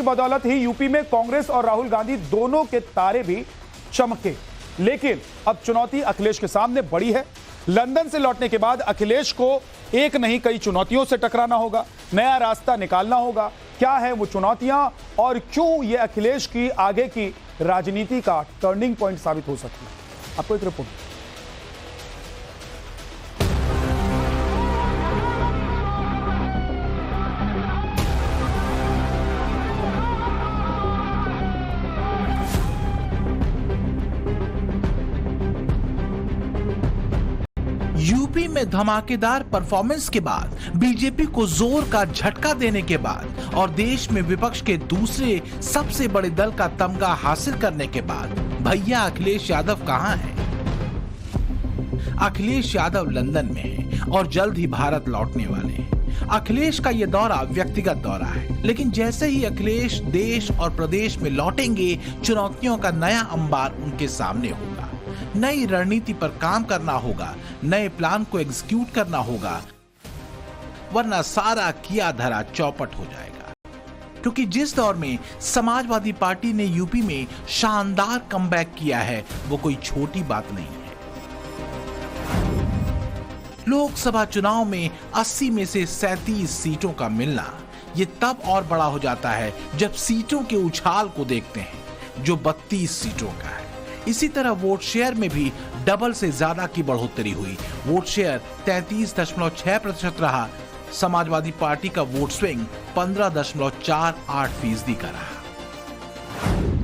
बदौलत ही यूपी में कांग्रेस और राहुल गांधी दोनों के तारे भी चमके। लेकिन अब चुनौती अखिलेश के सामने बड़ी है। लंदन से लौटने के बाद अखिलेश को एक नहीं कई चुनौतियों से टकराना होगा, नया रास्ता निकालना होगा। क्या है वो चुनौतियां और क्यों ये अखिलेश की आगे की राजनीति का टर्निंग पॉइंट साबित हो सकती है? आपको एक रिपोर्ट। यूपी में धमाकेदार परफॉर्मेंस के बाद, बीजेपी को जोर का झटका देने के बाद और देश में विपक्ष के दूसरे सबसे बड़े दल का तमगा हासिल करने के बाद भैया अखिलेश यादव कहां हैं? अखिलेश यादव लंदन में हैं और जल्द ही भारत लौटने वाले हैं। अखिलेश का यह दौरा व्यक्तिगत दौरा है, लेकिन जैसे ही अखिलेश देश और प्रदेश में लौटेंगे, चुनौतियों का नया अंबार उनके सामने होगा। नई रणनीति पर काम करना होगा, नए प्लान को एग्जीक्यूट करना होगा, वरना सारा किया धरा चौपट हो जाएगा। क्योंकि जिस दौर में समाजवादी पार्टी ने यूपी में शानदार कमबैक किया है, वो कोई छोटी बात नहीं है। लोकसभा चुनाव में 80 में से 37 सीटों का मिलना ये तब और बड़ा हो जाता है जब सीटों के उछाल को देखते हैं, जो 32 सीटों का है। इसी तरह वोट शेयर में भी डबल से ज्यादा की बढ़ोतरी हुई। वोट शेयर 33.6% रहा। समाजवादी पार्टी का वोट स्विंग 15.48% का रहा।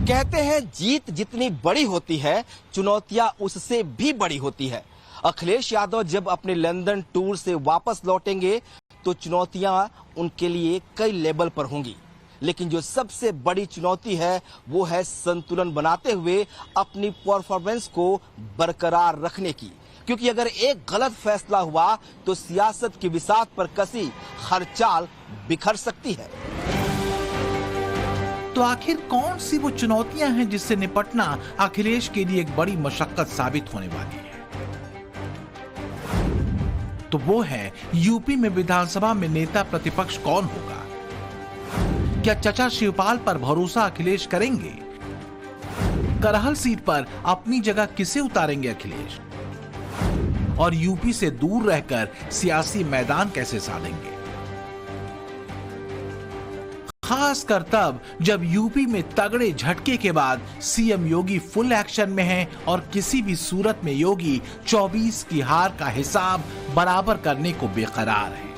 कहते हैं जीत जितनी बड़ी होती है, चुनौतियां उससे भी बड़ी होती है। अखिलेश यादव जब अपने लंदन टूर से वापस लौटेंगे तो चुनौतियां उनके लिए कई लेवल पर होंगी, लेकिन जो सबसे बड़ी चुनौती है वो है संतुलन बनाते हुए अपनी परफॉर्मेंस को बरकरार रखने की। क्योंकि अगर एक गलत फैसला हुआ तो सियासत की बिसात पर कसी हर चाल बिखर सकती है। तो आखिर कौन सी वो चुनौतियां हैं जिससे निपटना अखिलेश के लिए एक बड़ी मशक्कत साबित होने वाली है? तो वो है यूपी में विधानसभा में नेता प्रतिपक्ष कौन होगा। क्या चचा शिवपाल पर भरोसा अखिलेश करेंगे? करहल सीट पर अपनी जगह किसे उतारेंगे अखिलेश? और यूपी से दूर रहकर सियासी मैदान कैसे साधेंगे? खासकर तब जब यूपी में तगड़े झटके के बाद सीएम योगी फुल एक्शन में हैं और किसी भी सूरत में योगी 24 की हार का हिसाब बराबर करने को बेकरार है।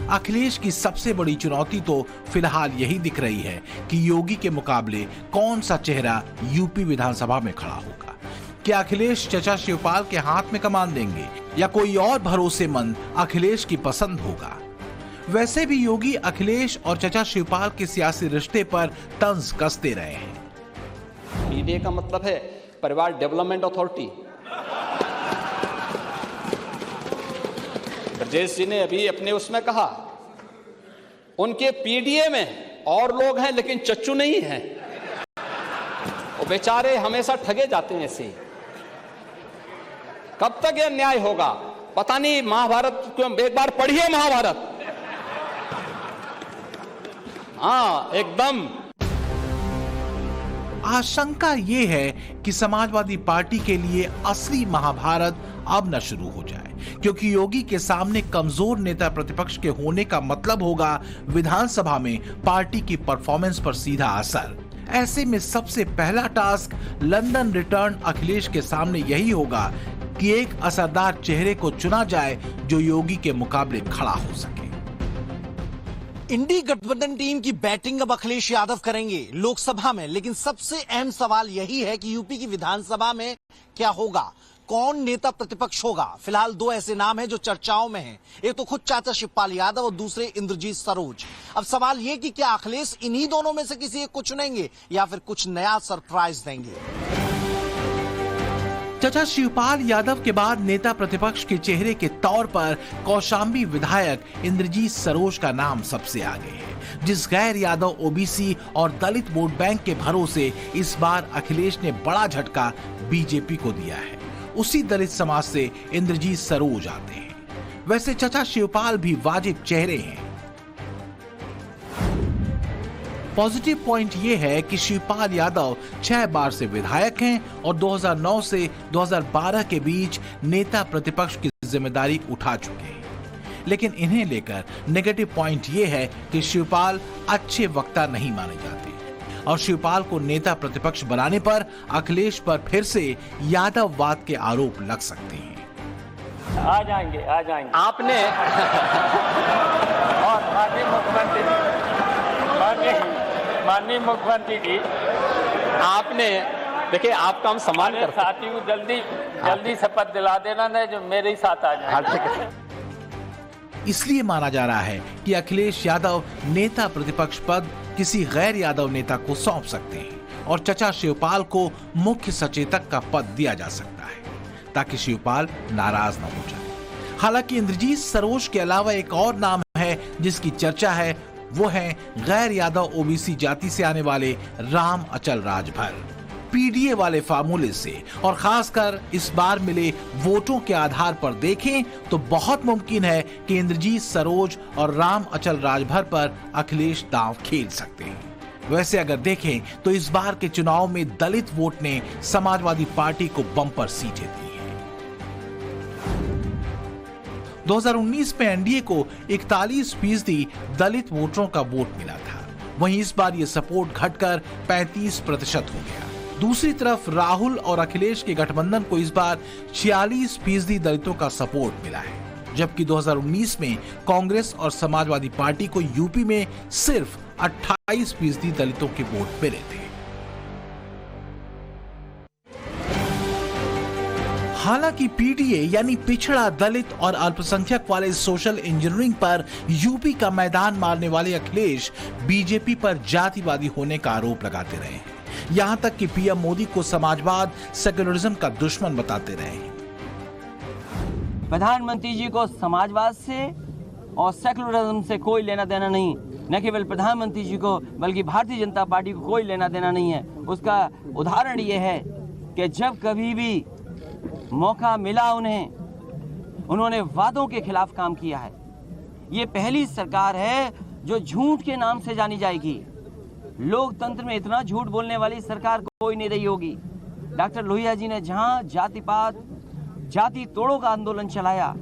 अखिलेश की सबसे बड़ी चुनौती तो फिलहाल यही दिख रही है कि योगी के मुकाबले कौन सा चेहरा यूपी विधानसभा में खड़ा होगा। क्या अखिलेश चचा शिवपाल के हाथ में कमान देंगे या कोई और भरोसेमंद अखिलेश की पसंद होगा? वैसे भी योगी अखिलेश और चचा शिवपाल के सियासी रिश्ते पर तंज कसते रहे हैं। पीडीए का मतलब है परिवार डेवलपमेंट अथॉरिटी। ब्रजेश जी ने अभी अपने उसमें कहा उनके पीडीए में और लोग हैं लेकिन चच्चू नहीं हैं। वो बेचारे हमेशा ठगे जाते हैं ऐसे। कब तक यह न्याय होगा पता नहीं। महाभारत एक बार पढ़िए महाभारत। हाँ एकदम। आशंका ये है कि समाजवादी पार्टी के लिए असली महाभारत अब न शुरू हो जाए, क्योंकि योगी के सामने कमजोर नेता प्रतिपक्ष के होने का मतलब होगा विधानसभा में पार्टी की परफॉर्मेंस पर सीधा असर। ऐसे में सबसे पहला टास्क लंदन रिटर्न अखिलेश के सामने यही होगा कि एक असरदार चेहरे को चुना जाए जो योगी के मुकाबले खड़ा हो सके। इंडी गठबंधन टीम की बैटिंग अब अखिलेश यादव करेंगे लोकसभा में, लेकिन सबसे अहम सवाल यही है कि यूपी की विधानसभा में क्या होगा, कौन नेता प्रतिपक्ष होगा। फिलहाल दो ऐसे नाम हैं जो चर्चाओं में हैं। एक तो खुद चाचा शिवपाल यादव और दूसरे इंद्रजीत सरोज। अब सवाल यह कि क्या अखिलेश इन्हीं दोनों में से किसी एक को चुनेंगे या फिर कुछ नया सरप्राइज देंगे। चचा शिवपाल यादव के बाद नेता प्रतिपक्ष के चेहरे के तौर पर कौशाम्बी विधायक इंद्रजीत सरोज का नाम सबसे आगे है, जिस गैर यादव ओबीसी और दलित वोट बैंक के भरोसे इस बार अखिलेश ने बड़ा झटका बीजेपी को दिया है। उसी दलित समाज से इंद्रजीत सरोज आते हैं। वैसे चचा शिवपाल भी वाजिब चेहरे हैं। पॉजिटिव पॉइंट ये है कि शिवपाल यादव 6 बार से विधायक हैं और 2009 से 2012 के बीच नेता प्रतिपक्ष की जिम्मेदारी उठा चुके हैं। लेकिन इन्हें लेकर नेगेटिव पॉइंट ये है कि शिवपाल अच्छे वक्ता नहीं माने जाते और शिवपाल को नेता प्रतिपक्ष बनाने पर अखिलेश पर फिर से यादववाद के आरोप लग सकते हैं। आ जाएंगे आपने और माननीय मुख्यमंत्री जी आपने देखिए, आपका हम सम्मान करते हैं। साथियों को जल्दी शपथ दिला देना न, जो मेरे ही साथ आ जाए। ठीक है। इसलिए माना जा रहा है कि अखिलेश यादव नेता प्रतिपक्ष पद किसी गैर यादव नेता को सौंप सकते हैं और चचा शिवपाल को मुख्य सचेतक का पद दिया जा सकता है ताकि शिवपाल नाराज न हो जाए। हालांकि इंद्रजीत सरोज के अलावा एक और नाम है जिसकी चर्चा है, वो है गैर यादव ओबीसी जाति से आने वाले राम अचल राजभर। पीडीए वाले फार्मूले से और खासकर इस बार मिले वोटों के आधार पर देखें तो बहुत मुमकिन है कि इंद्रजीत सरोज और राम अचल राजभर पर अखिलेश दांव खेल सकते हैं। वैसे अगर देखें तो इस बार के चुनाव में दलित वोट ने समाजवादी पार्टी को बम्पर सीटें दी हैं। 2019 में एनडीए को 41% दलित वोटरों का वोट मिला था, वहीं इस बार ये सपोर्ट घटकर 35% हो गया। दूसरी तरफ राहुल और अखिलेश के गठबंधन को इस बार 46% दलितों का सपोर्ट मिला है, जबकि 2019 में कांग्रेस और समाजवादी पार्टी को यूपी में सिर्फ 28% दलितों के वोट मिले थे। हालांकि पीडीए यानी पिछड़ा दलित और अल्पसंख्यक वाले सोशल इंजीनियरिंग पर यूपी का मैदान मारने वाले अखिलेश बीजेपी पर जातिवादी होने का आरोप लगाते रहे हैं। यहां तक कि पीएम मोदी को समाजवाद सेक्युलरिज्म का दुश्मन बताते रहे हैं। प्रधानमंत्री जी को समाजवाद से और सेक्युलरिज्म से कोई लेना देना नहीं, न केवल प्रधानमंत्री जी को बल्कि भारतीय जनता पार्टी को कोई लेना देना नहीं है। उसका उदाहरण ये है कि जब कभी भी मौका मिला उन्होंने वादों के खिलाफ काम किया है। ये पहली सरकार है जो झूठ के नाम से जानी जाएगी। लोकतंत्र में इतना झूठ बोलने वाली सरकार कोई नहीं रही होगी। डॉक्टर लोहिया जी ने जहां जाति तोड़ों का आंदोलन चलाया,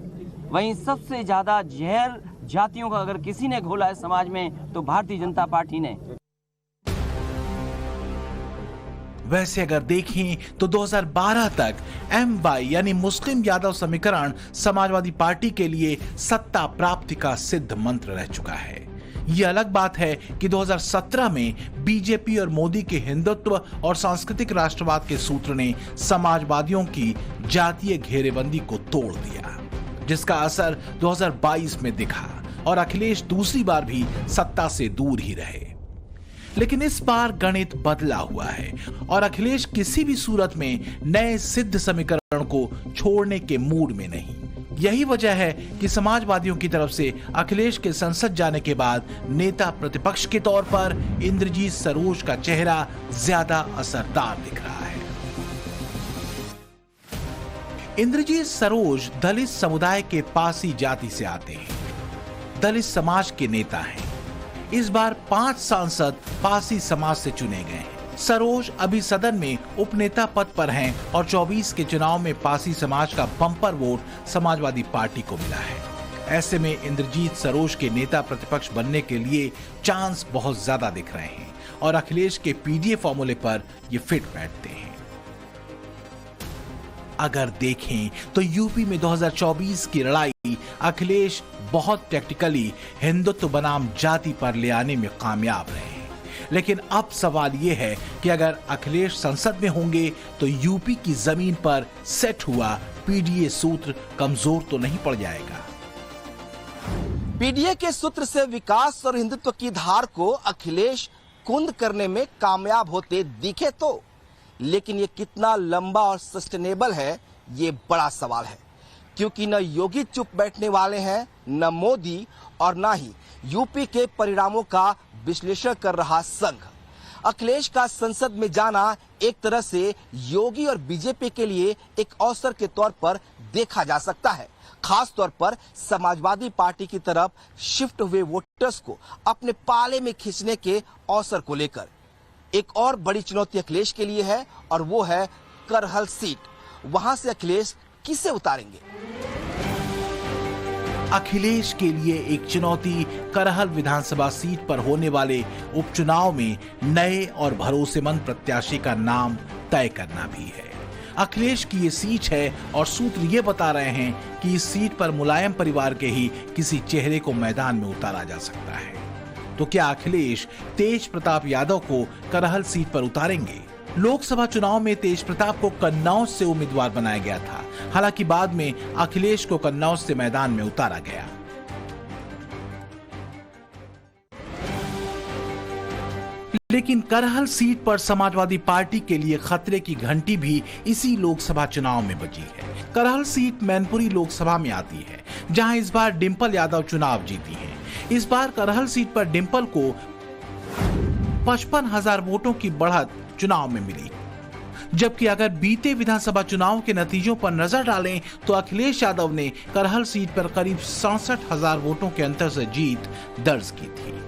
वहीं सबसे ज्यादा जहर जातियों का अगर किसी ने घोला है समाज में तो भारतीय जनता पार्टी ने। वैसे अगर देखें तो 2012 तक MY यानी मुस्लिम यादव समीकरण समाजवादी पार्टी के लिए सत्ता प्राप्ति का सिद्ध मंत्र रह चुका है। ये अलग बात है कि 2017 में बीजेपी और मोदी के हिंदुत्व और सांस्कृतिक राष्ट्रवाद के सूत्र ने समाजवादियों की जातीय घेरेबंदी को तोड़ दिया, जिसका असर 2022 में दिखा और अखिलेश दूसरी बार भी सत्ता से दूर ही रहे। लेकिन इस बार गणित बदला हुआ है और अखिलेश किसी भी सूरत में नए सिद्ध समीकरण को छोड़ने के मूड में नहीं। यही वजह है कि समाजवादियों की तरफ से अखिलेश के संसद जाने के बाद नेता प्रतिपक्ष के तौर पर इंद्रजीत सरोज का चेहरा ज्यादा असरदार दिख रहा है। इंद्रजीत सरोज दलित समुदाय के पासी जाति से आते हैं, दलित समाज के नेता हैं। इस बार 5 सांसद पासी समाज से चुने गए हैं। सरोज अभी सदन में उपनेता पद पर हैं और 24 के चुनाव में पासी समाज का बम्पर वोट समाजवादी पार्टी को मिला है। ऐसे में इंद्रजीत सरोज के नेता प्रतिपक्ष बनने के लिए चांस बहुत ज्यादा दिख रहे हैं और अखिलेश के पीडीए फॉर्मूले पर ये फिट बैठते हैं। अगर देखें तो यूपी में 2024 की लड़ाई अखिलेश बहुत टैक्टिकली हिंदुत्व बनाम जाति पर ले आने में कामयाब रहे हैं। लेकिन अब सवाल यह है कि अगर अखिलेश संसद में होंगे तो यूपी की जमीन पर सेट हुआ पीडीए सूत्र कमजोर तो नहीं पड़ जाएगा। पीडीए के सूत्र से विकास और हिंदुत्व की धार को अखिलेश कुंद करने में कामयाब होते दिखे तो, लेकिन ये कितना लंबा और सस्टेनेबल है, ये बड़ा सवाल है। क्योंकि न योगी चुप बैठने वाले हैं, न मोदी और न ही यूपी के परिणामों का विश्लेषण कर रहा संघ। अखिलेश का संसद में जाना एक तरह से योगी और बीजेपी के लिए एक अवसर के तौर पर देखा जा सकता है। खास तौर पर समाजवादी पार्टी की तरफ शिफ्ट हुए वोटर्स को अपने पाले में खींचने के अवसर को लेकर। एक और बड़ी चुनौती अखिलेश के लिए है और वो है करहल सीट। वहां से अखिलेश किसे उतारेंगे? अखिलेश के लिए एक चुनौती करहल विधानसभा सीट पर होने वाले उपचुनाव में नए और भरोसेमंद प्रत्याशी का नाम तय करना भी है। अखिलेश की ये सीट है और सूत्र ये बता रहे हैं कि इस सीट पर मुलायम परिवार के ही किसी चेहरे को मैदान में उतारा जा सकता है। तो क्या अखिलेश तेज प्रताप यादव को करहल सीट पर उतारेंगे? लोकसभा चुनाव में तेज प्रताप को कन्नौज से उम्मीदवार बनाया गया था। हालांकि बाद में अखिलेश को कन्नौज से मैदान में उतारा गया। लेकिन करहल सीट पर समाजवादी पार्टी के लिए खतरे की घंटी भी इसी लोकसभा चुनाव में बजी है। करहल सीट मैनपुरी लोकसभा में आती है, जहां इस बार डिंपल यादव चुनाव जीती हैं। इस बार करहल सीट पर डिंपल को 55,000 वोटों की बढ़त चुनाव में मिली। जबकि अगर बीते विधानसभा चुनाव के नतीजों पर नजर डालें तो अखिलेश यादव ने करहल सीट पर करीब 67,000 वोटों के अंतर से जीत दर्ज की थी।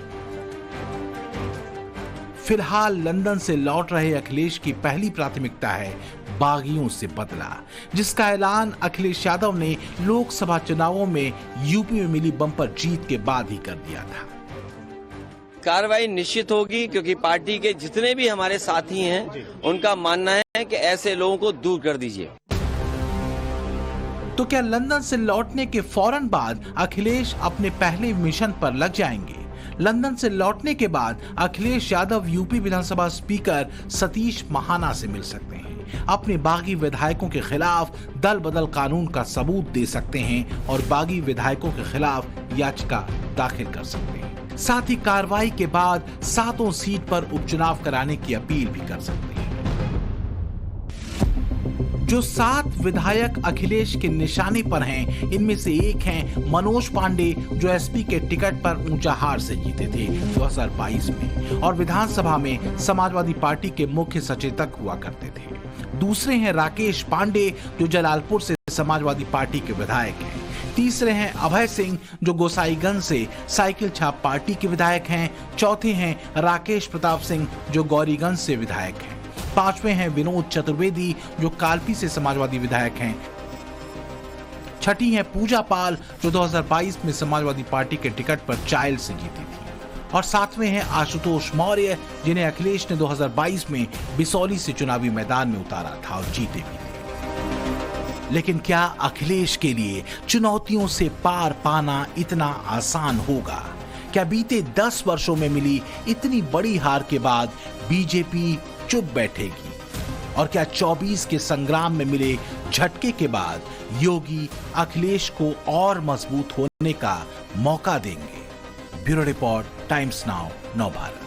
फिलहाल लंदन से लौट रहे अखिलेश की पहली प्राथमिकता है बागियों से बदला, जिसका ऐलान अखिलेश यादव ने लोकसभा चुनावों में यूपी में मिली बम्पर जीत के बाद ही कर दिया था। कार्रवाई निश्चित होगी, क्योंकि पार्टी के जितने भी हमारे साथी हैं उनका मानना है कि ऐसे लोगों को दूर कर दीजिए। तो क्या लंदन से लौटने के फौरन बाद अखिलेश अपने पहले मिशन पर लग जाएंगे? लंदन से लौटने के बाद अखिलेश यादव यूपी विधानसभा स्पीकर सतीश महाना से मिल सकते हैं, अपने बागी विधायकों के खिलाफ दल बदल कानून का सबूत दे सकते हैं और बागी विधायकों के खिलाफ याचिका दाखिल कर सकते हैं। साथ ही कार्रवाई के बाद 7 सीट पर उपचुनाव कराने की अपील भी कर सकते हैं। जो 7 विधायक अखिलेश के निशाने पर हैं, इनमें से एक हैं मनोज पांडे, जो एसपी के टिकट पर ऊंचाहार से जीते थे 2022 में और विधानसभा में समाजवादी पार्टी के मुख्य सचेतक हुआ करते थे। दूसरे हैं राकेश पांडे, जो जलालपुर से समाजवादी पार्टी के विधायक हैं। तीसरे हैं अभय सिंह, जो गोसाईगंज से साइकिल छाप पार्टी के विधायक हैं। चौथे हैं राकेश प्रताप सिंह, जो गौरीगंज से विधायक हैं। पांचवें हैं विनोद चतुर्वेदी, जो कालपी से समाजवादी विधायक हैं। छठी हैं पूजा पाल, जो 2022 में समाजवादी पार्टी के टिकट पर चाइल्ड से जीती थी। और सातवें हैं आशुतोष मौर्य, जिन्हें अखिलेश ने 2022 में बिसौली से चुनावी मैदान में उतारा था और जीते भी थे। लेकिन क्या अखिलेश के लिए चुनौतियों से पार पाना इतना आसान होगा? क्या बीते 10 वर्षों में मिली इतनी बड़ी हार के बाद बीजेपी चुप बैठेगी? और क्या 24 के संग्राम में मिले झटके के बाद योगी अखिलेश को और मजबूत होने का मौका देंगे? Bureau report, times now, Navbharat.